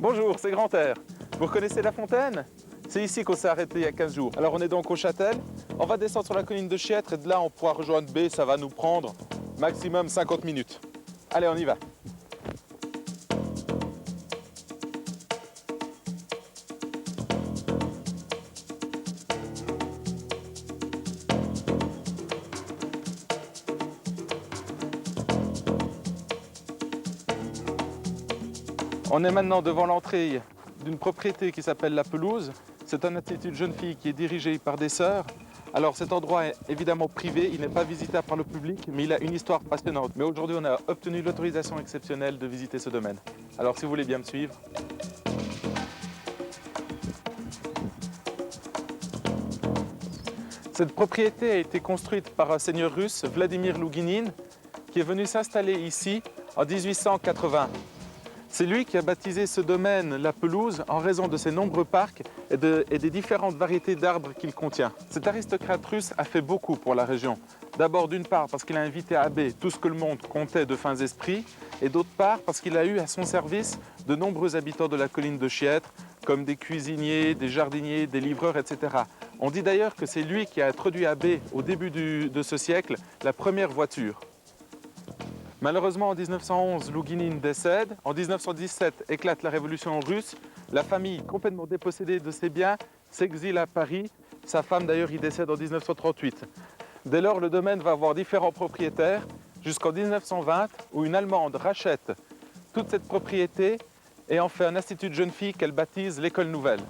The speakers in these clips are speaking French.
Bonjour, c'est Grand Air. Vous reconnaissez la fontaine? C'est ici qu'on s'est arrêté il y a 15 jours. Alors on est donc au Châtel. On va descendre sur la colline de Chiètre et de là on pourra rejoindre B. Ça va nous prendre maximum 50 minutes. Allez, on y va. On est maintenant devant l'entrée d'une propriété qui s'appelle La Pelouse. C'est un institut de jeunes filles qui est dirigé par des sœurs. Alors cet endroit est évidemment privé, il n'est pas visitable par le public, mais il a une histoire passionnante. Mais aujourd'hui, on a obtenu l'autorisation exceptionnelle de visiter ce domaine. Alors si vous voulez bien me suivre. Cette propriété a été construite par un seigneur russe, Vladimir Louguinin, qui est venu s'installer ici en 1880. C'est lui qui a baptisé ce domaine La Pelouse en raison de ses nombreux parcs et des différentes variétés d'arbres qu'il contient. Cet aristocrate russe a fait beaucoup pour la région. D'abord d'une part parce qu'il a invité à B tout ce que le monde comptait de fins esprits et d'autre part parce qu'il a eu à son service de nombreux habitants de la colline de Chiètre comme des cuisiniers, des jardiniers, des livreurs, etc. On dit d'ailleurs que c'est lui qui a introduit à B au début de ce siècle la première voiture. Malheureusement, en 1911, Louguinin décède. En 1917, éclate la révolution russe. La famille, complètement dépossédée de ses biens, s'exile à Paris. Sa femme, d'ailleurs, y décède en 1938. Dès lors, le domaine va avoir différents propriétaires jusqu'en 1920, où une Allemande rachète toute cette propriété et en fait un institut de jeunes filles qu'elle baptise l'École Nouvelle.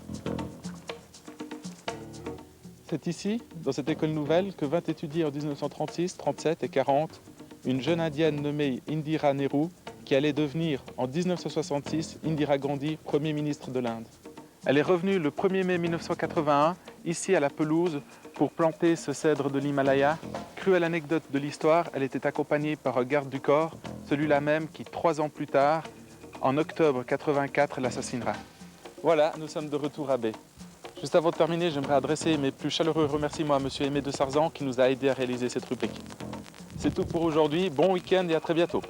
C'est ici, dans cette École Nouvelle, que vint étudier en 1936, 37 et 40 une jeune indienne nommée Indira Nehru, qui allait devenir en 1966 Indira Gandhi, Premier ministre de l'Inde. Elle est revenue le 1er mai 1981, ici à La Pelouse, pour planter ce cèdre de l'Himalaya. Cruelle anecdote de l'histoire, elle était accompagnée par un garde du corps, celui-là même qui, 3 ans plus tard, en octobre 84, l'assassinera. Voilà, nous sommes de retour à B. Juste avant de terminer, j'aimerais adresser mes plus chaleureux remerciements à M. Aimé de Sarzan qui nous a aidés à réaliser cette rubrique. C'est tout pour aujourd'hui, bon week-end et à très bientôt.